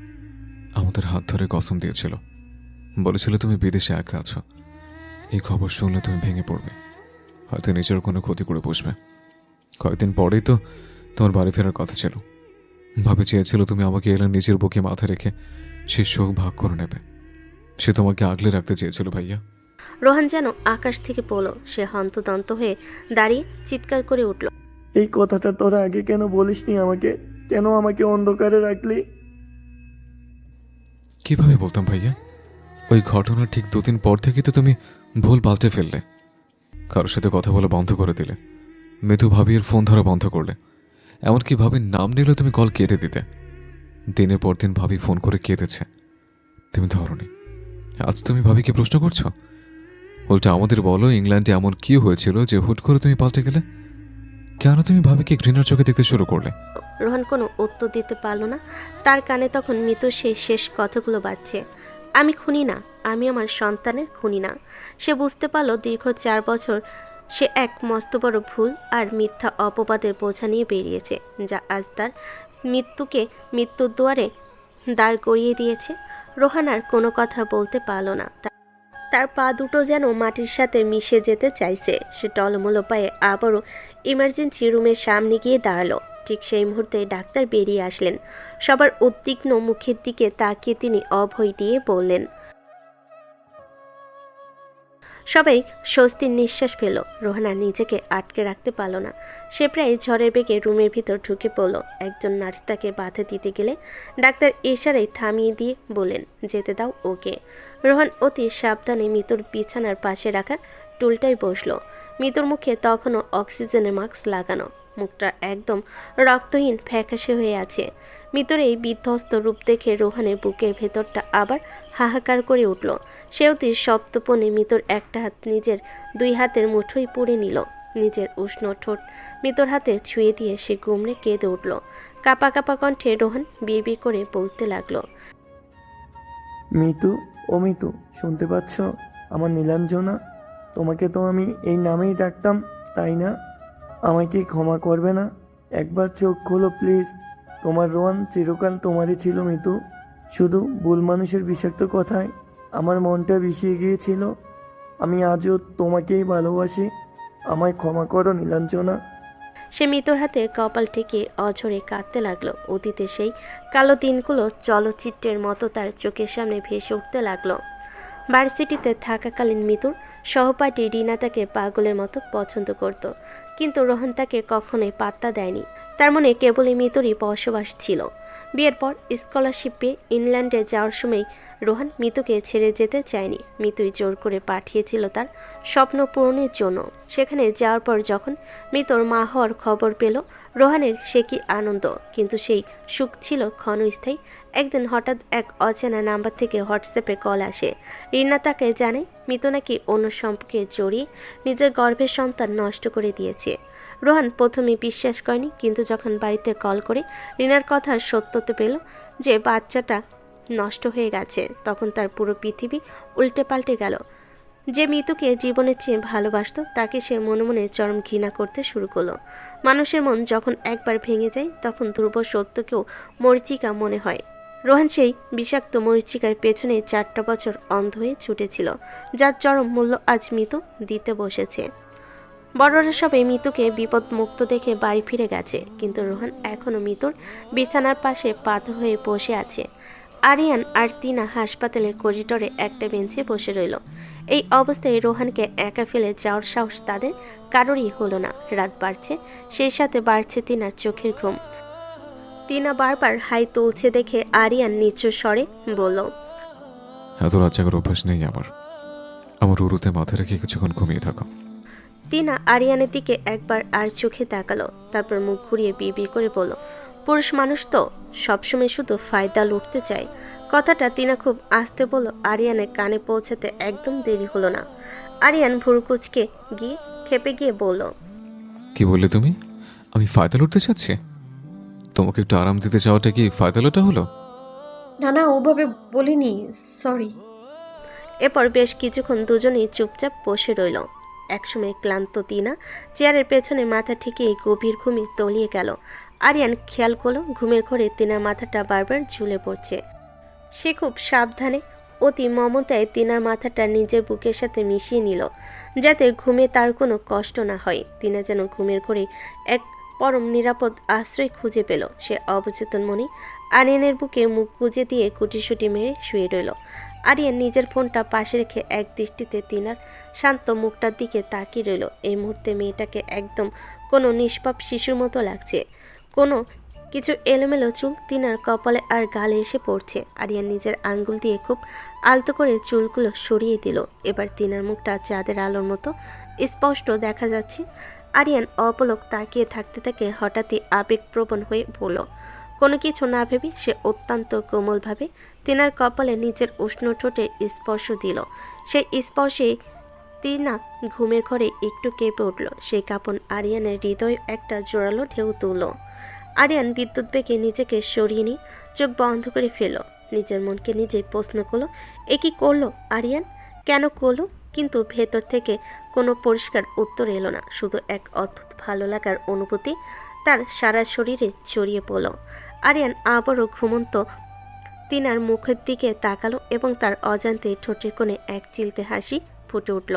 আমাদের হাত ধরে কসম দিয়েছিল। বলেছিল তুমি বিদেশে একা আছো। এই খবর শুনলে তুমি ভেঙে পড়বে, হয়তো নিজের কোনো ক্ষতি করে বসবে। কয়েকদিন পরেই তো তোমার বাড়ি ফেরার কথা ছিল। ভাবে চেয়েছিল তুমি আমাকে এলে নিজের বুকে মাথা রেখে সে শোক ভাগ করে নেবে। সে তোমাকে আগলে রাখতে চেয়েছিল ভাইয়া। রোহান যেন আকাশ থেকে পড়ল। সে হন্তদন্ত হয়ে দাঁড়িয়ে চিৎকার করে উঠল, এই কথাটা তোরা আগে কেন বলিসনি আমাকে? কেন আমাকে অন্ধকারে রাখলি? কিভাবে বলতাম ভাইয়া? ওই ঘটনার ঠিক 2 দিন পর থেকে তো তুমি ভুল পাল্টে ফেললে। কারোর সাথে কথা বলা বন্ধ করে দিলে। মেধু ভাবির ফোন ধরা বন্ধ করলে। এমনকি ভাবির নাম নিলে তুমি কল কেটে দিতে। দিনের পর দিন ভাবি ফোন করে কেঁদেছে, তুমি ধরনি। আজ তুমি ভাবিকে প্রশ্ন করছো? উল্টা আমাদের বলো ইংল্যান্ডে এমন কি হয়েছিল যে হুট করে তুমি পাল্টে গেলে? কেন তুমি ভাবিকে ঘৃণার চোখে দেখতে শুরু করলে? রোহান কোনো উত্তর দিতে পারল না। তার কানে তখন মৃত সেই শেষ কথাগুলো বাজছে। আমি খুনি না, আমি আমার সন্তানের খুনি না। সে বুঝতে পারল দীর্ঘ 4 বছর সে এক মস্ত বড় ভুল আর মিথ্যা অপবাদের বোঝা নিয়ে বেরিয়েছে, যা আজ তার মৃত্যুর দুয়ারে দাঁড় করিয়ে দিয়েছে। রোহান আর কোনো কথা বলতে পারল না। তার পা দুটো যেন মাটির সাথে মিশে যেতে চাইছে। সে টলমলো পায়ে আবারও ইমার্জেন্সি রুমের সামনে গিয়ে দাঁড়ালো। ঠিক সেই মুহূর্তে ডাক্তার বেরিয়ে আসলেন। সবার উদ্বিগ্ন মুখের দিকে তাকিয়ে তিনি অভয় দিয়ে বললেন, সবাই স্বস্তির নিঃশ্বাস ফেল। রোহানা নিজেকে আটকে রাখতে পারল না। সে প্রায় ঝড়ের বেগে রুমের ভিতর ঢুকে পড়ল। একজন নার্স তাকে বাধা দিতে গেলে ডাক্তার ইশারায় থামিয়ে দিয়ে বলেন, যেতে দাও ওকে। রোহান অতি সাবধানে মৃত্যুর বিছানার পাশে রাখা টুলটাই বসল। মৃত্যুর মুখে তখনও অক্সিজেনের মাস্ক লাগানো। মুখটা একদম রক্তহীন ফ্যাকাশে হয়ে আছে। মৃত্যুর এই বিধ্বস্ত রূপ দেখে রোহানের বুকের ভেতরটা আবার হাহাকার করে উঠল। সে অতি সপ্তপনে মৃত্যুর একটা হাত নিজের 2 হাতের মুঠোয় পুড়ে নিল। নিজের উষ্ণ ঠোঁট মৃত্যুর হাতে ছুঁয়ে দিয়ে সে গুমড়ে কেঁদে উঠল। কাপা কাপা কণ্ঠে রোহান বিড়বিড় করে বলতে লাগলো, মিতু, ও মিতু, শুনতে পাচ্ছ? আমার নীলাঞ্জনা। তোমাকে তো আমি এই নামেই ডাকতাম, তাই না? আমাকে ক্ষমা করবে না? একবার চোখ খোলো প্লিজ। তোমার রোহান চিরকাল তোমারই ছিল মিতু। শুধু ভুল মানুষের বিষাক্ত কথায় আমার মনটা বিষিয়ে গিয়েছিল। আমি আজও তোমাকেই ভালোবাসি। আমায় ক্ষমা করো নীলাঞ্জনা। সে মৃত্যুর হাতে কপাল ঠেকে অঝরে কাঁদতে লাগলো। অতীতে সেই কালো দিনগুলো চলচ্চিত্রের মতো তার চোখের সামনে ভেসে উঠতে লাগলো। ভার্সিটিতে থাকাকালীন মৃত্যুর সহপাঠী রিনা তাকে পাগলের মতো পছন্দ করত, কিন্তু রোহান তাকে কখনোই পাত্তা দেয়নি। তার মনে কেবলই মৃত্যুরই বসবাস ছিল। বিয়ের পর স্কলারশিপ পেয়ে ইংল্যান্ডে যাওয়ার সময় রোহান মিতুকে ছেড়ে যেতে চায়নি। মিতুই জোর করে পাঠিয়েছিল তার স্বপ্ন পূরণের জন্য। সেখানে যাওয়ার পর যখন মিতুর মা হওয়ার খবর পেল, রোহানের সে কি আনন্দ! কিন্তু সেই সুখ ছিল ক্ষণস্থায়ী। একদিন হঠাৎ এক অচেনা নাম্বার থেকে হোয়াটসঅ্যাপে কল আসে। রিনা তাকে জানে মিতু নাকি অন্য সম্পর্কে জড়িয়ে নিজের গর্ভের সন্তান নষ্ট করে দিয়েছে। রোহান প্রথমে বিশ্বাস করেনি, কিন্তু যখন বাড়িতে কল করে রিনার কথার সত্যতা পেল যে বাচ্চাটা নষ্ট হয়ে গেছে, তখন তার পুরো পৃথিবী উল্টে পাল্টে গেল। যে মিতুকে জীবনের চেয়ে ভালোবাসতো তাকে সে মনে মনে চরম ঘৃণা করতে শুরু করলো। মানুষের মন যখন একবার ভেঙে যায় তখন ধ্রুব সত্যকেও মরীচিকা মনে হয়। রোহান সেই বিষাক্ত মরীচিকার পেছনে 4টা বছর অন্ধ হয়ে ছুটেছিল, যার চরম মূল্য আজ মিতু দিতে বসেছে। বড়রা সবাই মিতুকে বিপদ মুক্ত দেখে বাড়ি ফিরে গেছে, কিন্তু রোহান এখনও মিতুর বিছানার পাশে পাথর হয়ে বসে আছে। আরিয়ান আর তিনা হাসপাতালের করিডোরে একটা বেঞ্চে বসে রইল। এই অবস্থায় রোহানকে একা ফেলে যাওয়ার সাহস তাদের কারোরই হলো না। রাত বাড়ছে, সেই সাথে বাড়ছে তিনার চোখের ঘুম। তিনা বারবার হাই তুলছে দেখে আরিয়ান নিচু স্বরে বলল, এত রাত জাগার অভ্যাস নেই আমার উরুতে মাথা রেখে কিছুক্ষণ ঘুমিয়ে থাকো। তিনা আরিয়ানের দিকে একবার আর চোখে তাকালো, তারপর মুখ ঘুরিয়ে বিড়বিড় করে বলল, পুরুষ মানুষ তো সবসময় শুধু ফায়দা লুটতে চায়। কথাটা তিনা খুব আস্তে বলল। আরিয়ানের কানে পৌঁছাতে একদম দেরি হলো না। আরিয়ান ভুরুকুচকে গিয়ে খেপে গিয়ে বলল, কি বললে তুমি? আমি ফায়দা লুটতে চাচ্ছি? তোমাকে একটু আরাম দিতে চাওয়াটা কি ফায়দা লোটা হলো? না না, ওভাবে বলিনি, সরি। এরপর বেশ কিছুক্ষণ দুজনেই চুপচাপ বসে রইল। একসময় ক্লান্ত তিনা চেয়ারের পেছনে মাথা ঠেকিয়ে গভীর ঘুমে তলিয়ে গেল। আরিয়ান খেয়াল করলো ঘুমের ঘরে তিনার মাথাটা বারবার ঝুলে পড়ছে। সে খুব সাবধানে অতি মমতায় তিনার মাথাটা নিজের বুকের সাথে মিশিয়ে নিল, যাতে ঘুমে তার কোনো কষ্ট না হয়। তিনা যেন ঘুমের ঘরে এক পরম নিরাপদ আশ্রয় খুঁজে পেল। সে অবচেতন মনে আরিয়ানের বুকে মুখ গুজে দিয়ে কুটিসুটি মেরে শুয়ে রইল। আরিয়ান নিজের ফোনটা পাশে রেখে এক দৃষ্টিতে তিনার শান্ত মুখটার দিকে তাকিয়ে রইল। এই মুহূর্তে মেয়েটাকে একদম কোনো নিষ্পাপ শিশুর মতো লাগছে। কোনো কিছু এলোমেলো চুল তিনার কপালে আর গালে এসে পড়ছে। আরিয়ান নিজের আঙ্গুল দিয়ে খুব আলতো করে চুলগুলো সরিয়ে দিল। এবার তিনার মুখটা চাঁদের আলোর মতো স্পষ্ট দেখা যাচ্ছে। আরিয়ান অপলক তাকিয়ে থাকতে থাকে হঠাৎই আবেগপ্রবণ হয়ে পড়ল। কোনো কিছু না ভেবে সে অত্যন্ত কোমলভাবে তিনার কপালে নিজের উষ্ণ ঠোঁটের স্পর্শ দিল। সেই স্পর্শে তিনা ঘুমের ঘরে একটু কেঁপে উঠল। সেই কাঁপন আরিয়ানের হৃদয় একটা জোরালো ঢেউ তুলল। আরিয়ান বিদ্যুৎ বেগে নিজেকে সরিয়ে নিয়ে চোখ বন্ধ করে ফেলল। নিজের মনকে নিজে প্রশ্ন করলো, এ কি করলো আরিয়ান, কেন করলো? কিন্তু ভেতর থেকে কোনো পরিষ্কার উত্তর এলো না। শুধু এক অদ্ভুত ভালো লাগার অনুভূতি তার সারা শরীরে ছড়িয়ে পড়ল। আরিয়ান আবারও ঘুমন্ত তিনার মুখের দিকে তাকালো এবং তার অজান্তে ঠোঁটের কোণে এক চিলতে হাসি ফুটে উঠল।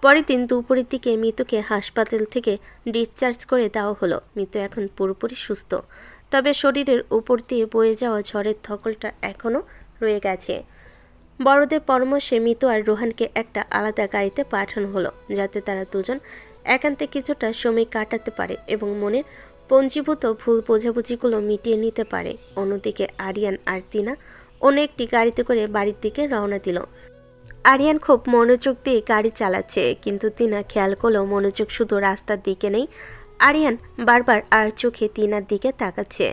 পরের দিন দুপুরের দিকে মিতুকে হাসপাতাল থেকে ডিসচার্জ করে দেওয়া হলো। মিতু এখন পুরোপুরি সুস্থ, তবে শরীরের উপর দিয়ে বয়ে যাওয়া ঝড়ের ধকলটা এখনও রয়ে গেছে। বড়দের পরামর্শে মিতু আর রোহানকে একটা আলাদা গাড়িতে পাঠানো হলো, যাতে তারা দুজন একান্তে কিছুটা সময় কাটাতে পারে এবং মনের পঞ্জীভূত ভুল বোঝাবুঝিগুলো মিটিয়ে নিতে পারে। অন্যদিকে আরিয়ান আর তিনা অন্য একটি গাড়িতে করে বাড়ির দিকে রওনা দিল। আরিয়ান খুব মনোযোগ দিয়ে গাড়ি চালাচ্ছে, কিন্তু তিনা খেয়াল করলো মনোযোগ শুধু রাস্তার দিকে নেই। আরিয়ান বারবার আর চোখে তিনার দিকে তাকাচ্ছে।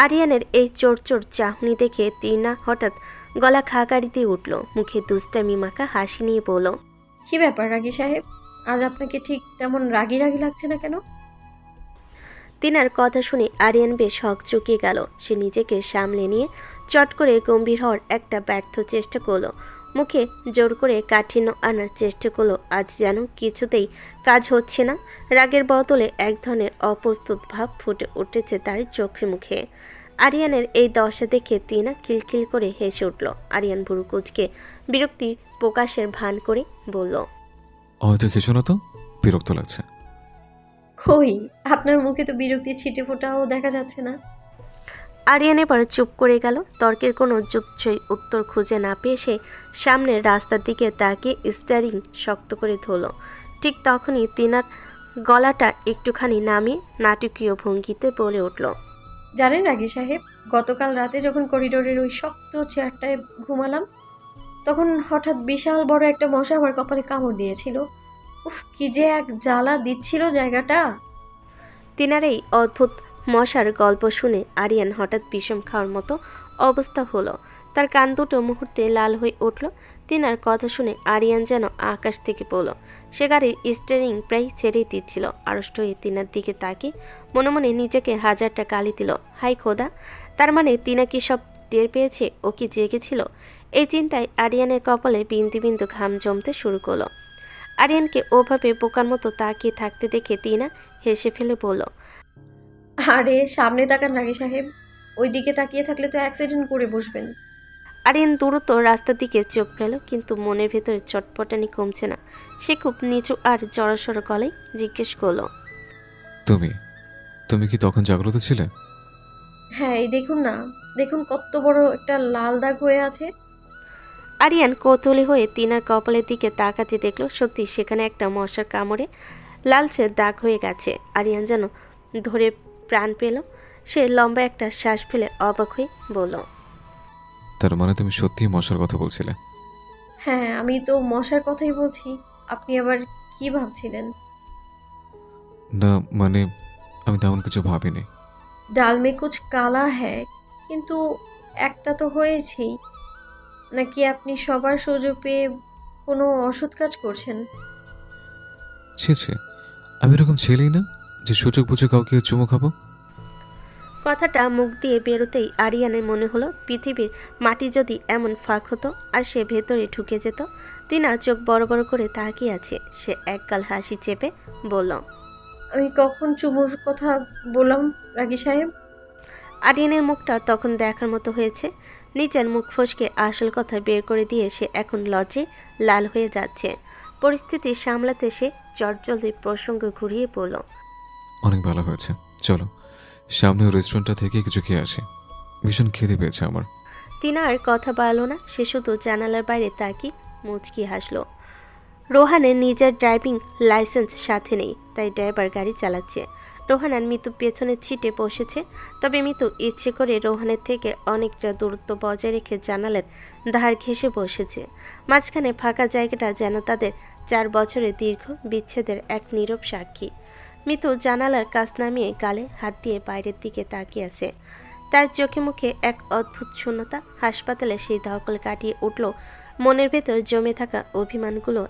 আরিয়ানের এই চোর চোর চাহনি দেখে তিনা হঠাৎ গলা খাকারি দিয়ে উঠল। মুখে দুষ্টামি মাখা হাসি নিয়ে বলল, কি ব্যাপার রাগী সাহেব, আজ আপনাকে ঠিক তেমন রাগী রাগী লাগছে না কেন? তিনার কথা শুনে আরিয়ান বেশ হকচকিয়ে গেল। সে নিজেকে সামলে নিয়ে চট করে গম্ভীর হওয়ার একটা ব্যর্থ চেষ্টা করলো। মুখে জোর করে কাঠিন্য আনার চেষ্টা করলো। আজ যেন কিছুতেই কাজ হচ্ছে না। রাগের বদলে এক ধরনের অপ্রস্তুত ভাব ফুটে উঠেছে তার চোখে মুখে। আরিয়ানের এই দশা দেখে তিনা খিলখিল করে হেসে উঠল। আরিয়ান ভুরু কুঁচকে বিরক্তি প্রকাশের ভান করে বলল, হয়তো খেছো না তো, বিরক্ত লাগছে। কই, আপনার মুখে তো বিরক্তির ছিটে ফোটাও দেখা যাচ্ছে না। আরিয়ান এবার চুপ করে গেল। তর্কের কোনো যুগছই উত্তর খুঁজে না পেয়ে সে সামনের রাস্তার দিকে তাকিয়ে স্টিয়ারিং শক্ত করে ধরল। ঠিক তখনই তিনার গলাটা একটুখানি নামিয়ে নাটকীয় ভঙ্গিতে বলে উঠল, জানেন রাগী সাহেব, গতকাল রাতে যখন করিডোরের ওই শক্ত চেয়ারটায় ঘুমালাম, তখন হঠাৎ বিশাল বড় একটা মশা আমার কপালে কামড় দিয়েছিল। উফ, কি যে এক জ্বালা দিচ্ছিল জায়গাটা। তিনার এই অদ্ভুত মশার গল্প শুনে আরিয়ান হঠাৎ বিষম খাওয়ার মতো অবস্থা হলো। তার কান দুটো মুহূর্তে লাল হয়ে উঠল। তিনার কথা শুনে আরিয়ান যেন আকাশ থেকে পড়ল। সে গাড়ির স্টিয়ারিং প্রায় ছেড়েই দিচ্ছিল। আড়ষ্ট হয়ে তিনার দিকে তাকিয়ে মনে মনে নিজেকে হাজারটা গালি দিল। হাই খোদা, তার মানে তিনা কি সব টের পেয়েছে? ও কি জেগেছিল? এই চিন্তায় আরিয়ানের কপালে বিন্দু বিন্দু ঘাম জমতে শুরু করলো। আরিয়ানকে ওভাবে বোকার মতো তাকিয়ে থাকতে দেখে তিনা হেসে ফেলে বলল, আরে সামনে তাকান রাগী সাহেব, ওই দিকে তাকিয়ে থাকলে তো অ্যাক্সিডেন্ট করে বসবেন। আরিয়ান দ্রুত রাস্তার দিকে চোখ ফেল, কিন্তু মনের ভেতরে চটপটানি কমছে না। সে খুব নিচু আর জড়সড় গলায় জিজ্ঞেস করলো, তুমি তুমি কি তখন জাগ্রত ছিলে? হ্যাঁ, এই দেখুন না, দেখুন কত বড় একটা লাল দাগ হয়ে আছে। আরিয়ান কৌতূহলী হয়ে তিনার কপালের দিকে তাকাতে দেখলো সত্যি সেখানে একটা মশার কামড়ে লালচে দাগ হয়ে গেছে। আরিয়ান যেন ধরে প্রাণ পেল। সে লম্বা একটা শ্বাস ফেলে অবাক হয়ে বলল, তার মানে তুমি সত্যিই মশার কথা বলছিলে? হ্যাঁ, আমি তো মশার কথাই বলছি। আপনি আবার কি ভাবছিলেন? না মানে আমি তেমন কিছু ভাবিনি। ডাল মে কুছ কালা হ্যায়, কিন্তু একটা তো হয়েছেই। নাকি আপনি সবার সুযোগ পেয়ে কোনো অসৎ কাজ করছেন? ছি ছি, আমি এরকম ছেলেই না যে সুযোগ বুঝে কাউকে চুমু খাবো। কথাটা মুখ দিয়ে বেরোতেই আরিয়ানের মনে হলো পৃথিবীর মাটি যদি এমন ফাঁক হতো আর সে ভেতরে ঢুকে যেত। তিনা চোখ বড় বড় করে তাকিয়ে আছে। সে একগাল হাসি চেপে বলল, আমি কখন চুমুর কথা বললাম রাগী সাহেব? আরিয়ানের মুখটা তখন দেখার মতো হয়েছে। নিজের মুখ ফসকে আসল কথা বের করে দিয়ে সে এখন লজ্জে লাল হয়ে যাচ্ছে। পরিস্থিতি সামলাতে সে চটজলদি প্রসঙ্গ ঘুরিয়ে বলল, অনেক ভালো হয়েছে, চলো সামনে রেস্টুরেন্টটা থেকে কিছু খেয়ে আসি, ভীষণ খিদে পেয়েছে আমার। তিনা আর কথা বাড়ল না। সে শুধু জানালার বাইরে তাকিয়ে মুচকি হাসলো। রোহানের নিজের ড্রাইভিং লাইসেন্স সাথে নেই, তাই ড্রাইভার গাড়ি চালাচ্ছে। রোহান আর মিতু পেছনের সিটে বসেছে। তবে মিতু ইচ্ছে করে রোহানের থেকে অনেকটা দূরত্ব বজায় রেখে জানালার ধার ঘেঁষে বসেছে। মাঝখানে ফাঁকা জায়গাটা যেন তাদের 4 বছরের দীর্ঘ বিচ্ছেদের এক নীরব সাক্ষী। মিতু জানালার কাছ নামিয়ে গালে হাত দিয়ে বাইরের দিকে তাকিয়ে আছে। তার চোখে মুখে এক অদ্ভুত শূন্যতা। হাসপাতালে সেই ধকল কাটিয়ে উঠল মনের ভেতর জমে থাকা অভিমানগুলো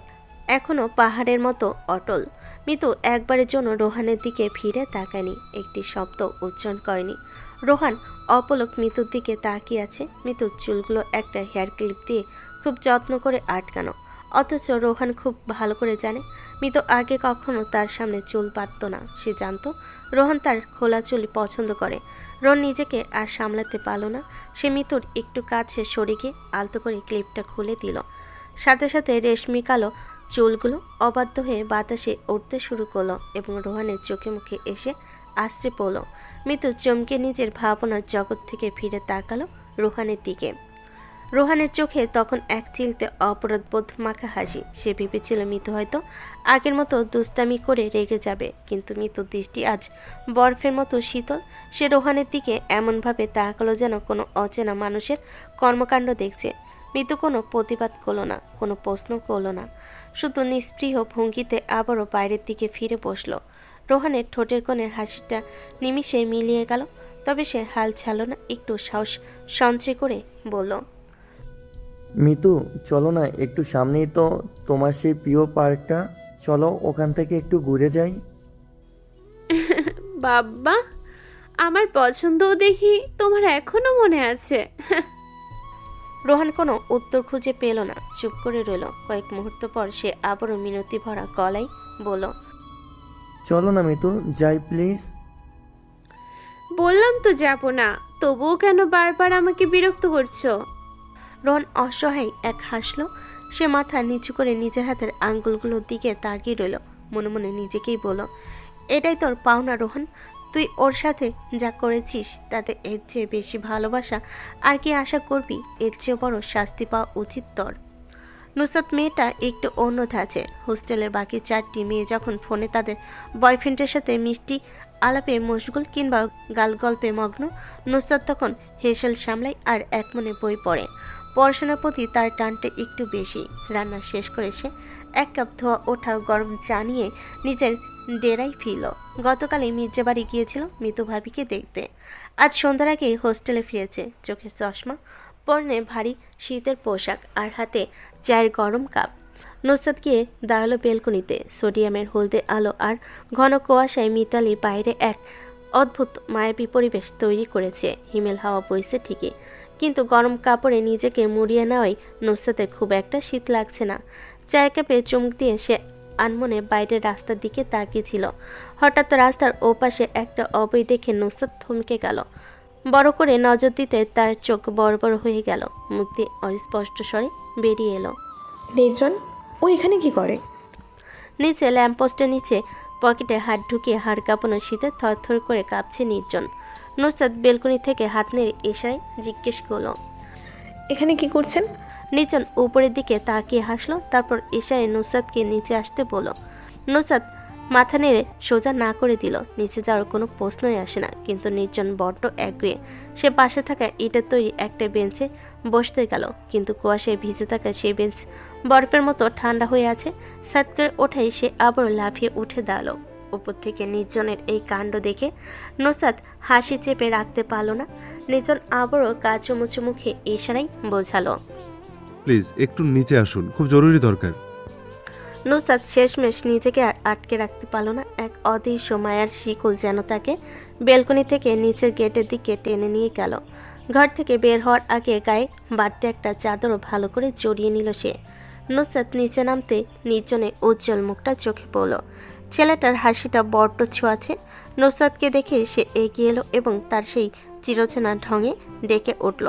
এখনও পাহাড়ের মতো অটল। মিতু একবারের জন্য রোহানের দিকে ফিরে তাকায়নি, একটি শব্দ উচ্চারণ করেনি। রোহান অপলক মিতুর দিকে তাকিয়ে আছে। মিতুর চুলগুলো একটা হেয়ার ক্লিপ দিয়ে খুব যত্ন করে আটকানো, অথচ রোহান খুব ভালো করে জানে মিতু আগে কখনো তার সামনে চুল বাঁধত না। সে জানতো রোহান তার খোলা চুল পছন্দ করে। রোহান নিজেকে আর সামলাতে পারল না। সে মিতুর একটু কাছে সরে গিয়ে আলতো করে ক্লিপটা খুলে দিল। সাথে সাথে রেশমি কালো চুলগুলো অবাধ্য হয়ে বাতাসে উঠতে শুরু করলো এবং রোহানের চোখে মুখে এসে আশ্রে পড়ল। মিতু চমকে নিজের ভাবনার জগৎ থেকে ফিরে তাকালো রোহানের দিকে। রোহানের চোখে তখন এক চিলতে অপরাধবোধ মাখা হাসি। সে ভেবেছিল মিতু হয়তো আগের মতো দুষ্টামি করে রেগে যাবে, কিন্তু মিতুর দৃষ্টি আজ বরফের মতো শীতল। সে রোহানের দিকে এমনভাবে তাকালো যেন কোনো অচেনা মানুষের কর্মকাণ্ড দেখছে। মিতু কোনো প্রতিবাদ করল না, কোনো প্রশ্ন করল না, শুধু নিস্পৃহ ভঙ্গিতে আবারও বাইরের দিকে ফিরে বসল। রোহানের ঠোঁটের কোণের হাসিটা নিমিষে মিলিয়ে গেল, তবে সে হাল ছাড়ল না। একটু সাহস সঞ্চয় করে বলল, মিতু চলো না, একটু সামনেই তো তোমার সেই প্রিয় পার্কটা, চলো ওখান থেকে একটু ঘুরে যাই। বাবা, আমার পছন্দও দেখি তোমার এখনো মনে আছে। রোহান কোনো উত্তর খুঁজে পেল না, চুপ করে রইল। কয়েক মুহূর্ত পর সে আবারও মিনতি ভরা গলায় বলল, চলো না মিতু, যাই প্লিজ। বললাম তো যাবো না, তবুও কেন বারবার আমাকে বিরক্ত করছো? রোহান অসহায় এক হাসলো। সে মাথা নিচু করে নিজের হাতের আঙ্গুলগুলোর দিকে তাকিয়ে রইল। মনে মনে নিজেকেই বলল, এটাই তোর পাওনা রোহান। তুই ওর সাথে যা করেছিস তাতে এর চেয়ে বেশি ভালোবাসা আর কি আশা করবি? এর চেয়ে বড় শাস্তি পাওয়া উচিত তোর। নুসরাত মেয়েটা একটু অন্য ধাঁচে। হোস্টেলের বাকি 4টি মেয়ে যখন ফোনে তাদের বয়ফ্রেন্ডের সাথে মিষ্টি আলাপে মশগুল কিংবা গাল গল্পে মগ্ন, নুসরাত তখন হেসেল সামলায় আর এক মনে বই পড়ে। পড়াশোনার প্রতি তার টানটা একটু বেশি। রান্না শেষ করে সে 1 কাপ ধোয়া ওঠা গরম চা নিয়ে নিজের ডেরাই ফিরল। গতকালই মির্জা বাড়ি গিয়েছিল মিতু ভাবিকে দেখতে। আজ সন্ধ্যার আগেই হোস্টেলে ফিরেছে। চোখে চশমা, পরনে ভারী শীতের পোশাক আর হাতে চায়ের গরম কাপ। নুসরাত গিয়ে দাঁড়ালো বেলকনিতে। সোডিয়ামের হলদে আলো আর ঘন কুয়াশায় মিতালি বাইরে এক অদ্ভুত মায়াবী পরিবেশ তৈরি করেছে। হিমেল হাওয়া বইছে ঠিকই, কিন্তু গরম কাপড়ে নিজেকে মুড়িয়ে নেওয়ায় নুসরাতের খুব একটা শীত লাগছে না। চায়ের কাপে চুমুক দিয়ে সে আনমনে বাইরের রাস্তার দিকে তাকিয়েছিল। হঠাৎ রাস্তার ওপাশে একটা অবৈ দেখে নুসরাত থমকে গেল। বড় করে নজর দিতে তার চোখ বড় বড় হয়ে গেল। মুখ দিয়ে অস্পষ্ট স্বরে বেরিয়ে এলো, নির্জন, ও এখানে কি করে? নিচে ল্যাম্পপোস্টের নিচে পকেটে হাত ঢুকিয়ে হাড় কাঁপানো শীতে থরথর করে কাঁপছে নির্জন। নুসরাত বেলকনি থেকে হাত নেড়ে ইশারায় জিজ্ঞেস করলো, এখানে কি করছেন? নির্জন উপরের দিকে তাকিয়ে হাসলো, তারপর ইশারায় নুসরাতকে নিচে আসতে বলল। নুসরাত মাথা নেড়ে সোজা না করে দিল। নিচে যাওয়ার কোনো প্রশ্নই আসে না, কিন্তু নির্জন বড্ড একগুঁয়ে। সে পাশে থাকা ইটের তৈরি একটা বেঞ্চে বসতে গেল, কিন্তু কুয়াশায় ভিজে থাকা সেই বেঞ্চ বরফের মতো ঠান্ডা হয়ে আছে। সাত করে ওঠাই সে আবার লাফিয়ে উঠে দাঁড়ালো। উপর থেকে নির্জনের এই কাণ্ড দেখে নুসরাত হাসি চেপে রাখতে পারল না। নির্জন আবারও কাচুমুচু মুখে ইশারায় বোঝালো, প্লিজ একটু নিচে আসুন, খুব জরুরি দরকার। নুসরাত শেষমেশ নিজেকে আর আটকে রাখতে পারল না। এক অদৃশ্য মায়ার শিকল যেন তাকে বেলকনি থেকে নিচের গেটের দিকে টেনে নিয়ে গেল। ঘর থেকে বের হওয়ার আগে গায়ে বাড়তি একটা চাদরও ভালো করে জড়িয়ে নিল সে। নুসরাত নিচে নামতে নির্জনের উজ্জ্বল মুখটা চোখে পড়ল। ছেলেটার হাসিটা বড্ড ছোঁয়াছে। নুসরাতকে দেখে সে এগিয়ে এলো এবং তার সেই চিরচেনা ঢঙে ডেকে উঠল,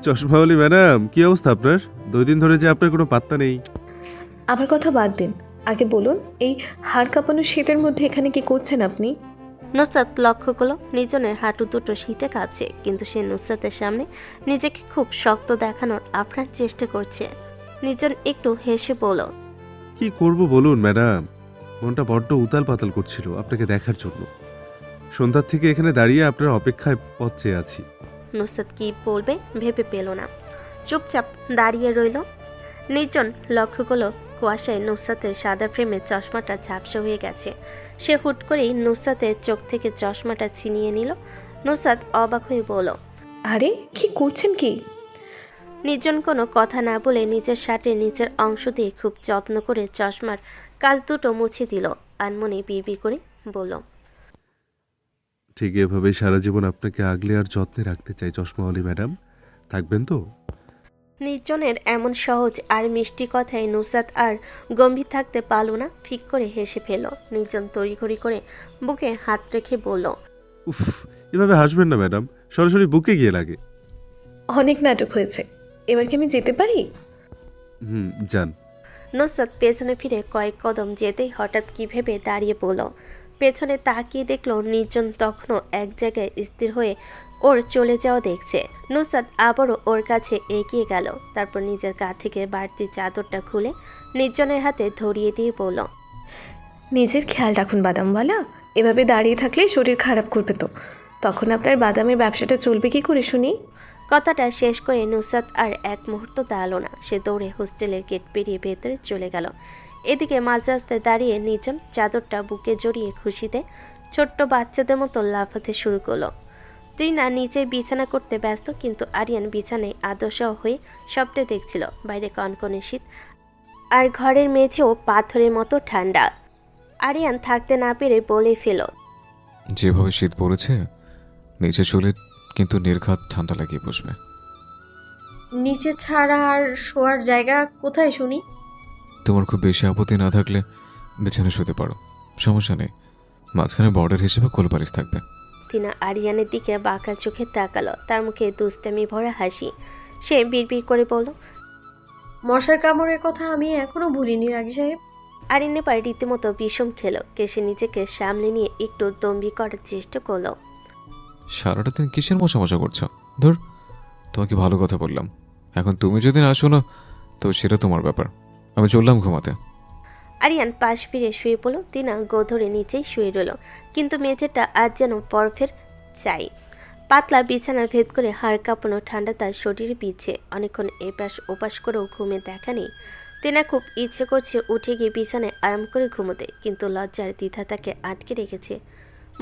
চশমাওয়ালি ম্যাডাম, কি অবস্থা আপনার? 2 দিন ধরে যে আপনার কোনো পাত্তা নেই। আমার কথা বাদ দিন, আগে বলুন এই হাড় কাঁপানো শীতের মধ্যে এখানে কি করছেন আপনি? নুসরাত লক্ষ্য করল নির্জনের হাঁটু দুটো শীতে কাঁপছে, কিন্তু সে নুসরাতের সামনে নিজেকে খুব শক্ত দেখানোর আপ্রাণ চেষ্টা করছে। নির্জন একটু হেসে বলল, কি করব বলুন ম্যাডাম, মনটা বড্ড উতাল পাতাল করছিল আপনাকে দেখার জন্য। সন্ধ্যার থেকে এখানে দাঁড়িয়ে আপনার অপেক্ষায় পথ চেয়ে আছি। নুসরাত কি বলবে ভেবে পেল না, চুপচাপ দাঁড়িয়ে রইল। নির্জন লক্ষ্য করলো কুয়াশায় নুসরাতের সাদা ফ্রেমে চশমাটা ঝাপসা হয়ে গেছে। সে হুট করেই নুসরাতের চোখ থেকে চশমাটা ছিনিয়ে নিল। নুসরাত অবাক হয়ে বলল, আরে কি করছেন কি? নির্জন কোনো কথা না বলে নিজের শার্টের নিচের অংশ দিয়ে খুব যত্ন করে চশমার কাজ দুটো মুছে দিল। আনমনে বিড়বিড় করে বলল, ঠিক এভাবেই সারা জীবন আপনাকে আগলে আর যত্নে রাখতে চাই চশমাওয়ালি ম্যাডাম, থাকবেন তো? নির্জনের এমন সহজ আর মিষ্টি কথায় নুসরাত আর গম্ভীর থাকতে পারল না, ফিক করে হেসে ফেল। নির্জন তড়িঘড়ি করে বুকে হাত রেখে বলল, উফ, এভাবে হাসবেন না ম্যাডাম, সরাসরি বুকে গিয়ে লাগে। অনেক নাটক হয়েছে, এবার কি আমি যেতে পারি? যান। নুসরাত পেছনে ফিরে কয়েক কদম যেতেই হঠাৎ কি ভেবে দাঁড়িয়ে পড়ল। পেছনে তাকিয়ে দেখল নির্জন তখনও এক জায়গায় স্থির হয়ে ওর চলে যাওয়া দেখছে। নুসরাত আবারও ওর কাছে এগিয়ে গেল, তারপর নিজের গা থেকে বাড়তি চাদরটা খুলে নির্জনের হাতে ধরিয়ে দিয়ে বলল, নিজের খেয়াল রাখুন বাদামওয়ালা, এভাবে দাঁড়িয়ে থাকলে শরীর খারাপ করবে তো, তখন আপনার বাদামের ব্যবসাটা চলবে কি করে শুনি? কথাটা শেষ করে নুসরাত আর এক মুহূর্ত দাঁড়ালো না। সে দৌড়ে হোস্টেলের গেট পেরিয়ে ভেতরে চলে গেল। এদিকে মাঝ রাস্তায় দাঁড়িয়ে নির্জন চাদরটা বুকে জড়িয়ে খুশিতে ছোট্ট বাচ্চাদের মতো লাফাতে শুরু করলো। তৃণা নিচে বিছানা করতে ব্যস্ত, কিন্তু আরিয়ান বিছানায় আদর্শাও হয়ে সবটা দেখছিল। বাইরে কনকনে শীত, আর ঘরের মেঝেও পাথরের মতো ঠান্ডা। আরিয়ান থাকতে না পেরে বলে ফেল, যেভাবে শীত পড়েছে নিচে চলে কিন্তু নির্ঘাত ঠান্ডা লাগিয়ে বসবে। নিচে ছাড়া আর শোয়ার জায়গা কোথায় শুনি? তোমার খুব বেশি আপত্তি না থাকলে বিছানায় শুতে পারো, সমস্যা নেই। মাঝখানে বর্ডার হিসেবে কোলবালিশ থাকবে। তিনা আরিয়ানের দিকে বাঁকা চোখে তাকালো, তার মুখে দুষ্টামি ভরা হাসি। সে বিড়বিড় করে বলল, মশার কামড়ের কথা আমি এখনো ভুলিনি রাগী সাহেব। আরিয়ান এবার রীতিমতো বিষম খেলো। কেসে নিজেকে সামলে নিয়ে একটু দম্ভি করার চেষ্টা করলো। সারাটা দিন কিসের মশা মশা করছো? ধর, তোমাকে ভালো কথা বললাম, এখন তুমি যদি না শোনো তো সেটা তোমার ব্যাপার। আমি চললাম ঘুমাতে। আরিয়ান পাশ ফিরে শুয়ে পড়ল। তিনা গোধরে নিচেই শুয়ে রইল, কিন্তু মেঝেটা আজ যেন বরফের চাই। পাতলা বিছানা ভেদ করে হাড় কাঁপানো ঠান্ডা তার শরীরে বিছে। অনেকক্ষণ এপাশ ওপাশ করেও ঘুমে দেখা নেই। তিনা খুব ইচ্ছে করছে উঠে গিয়ে বিছানায় আরাম করে ঘুমোতে, কিন্তু লজ্জার দ্বিধা তাকে আটকে রেখেছে।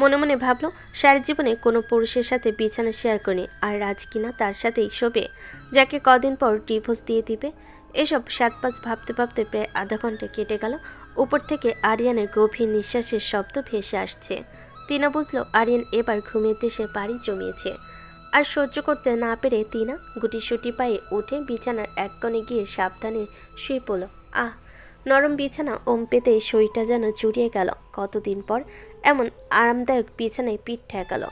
মনে মনে ভাবল, সারা জীবনে কোনো পুরুষের সাথে বিছানা শেয়ার করেনি, আর রাজ কিনা তার সাথেই শোবে, যাকে কদিন পর ডিভোর্স দিয়ে দিবে। এসব 7-5 ভাবতে ভাবতে প্রায় আধা ঘন্টা কেটে গেল। উপর থেকে আরিয়ানের গভীর নিঃশ্বাসের শব্দ ভেসে আসছে। তিনা বুঝল আরিয়ান এবার ঘুমের দেশে বাড়ি জমিয়েছে। আর সহ্য করতে না পেরে তিনা গুটিসুটি পায়ে উঠে বিছানার এক কোণে গিয়ে সাবধানে শুয়ে পড়ল। আহ, নরম বিছানা ওম পেতে শরীরটা যেন জুড়িয়ে গেল। কতদিন পর এমন আরামদায়ক বিছানায় পিঠ ঠেকালো।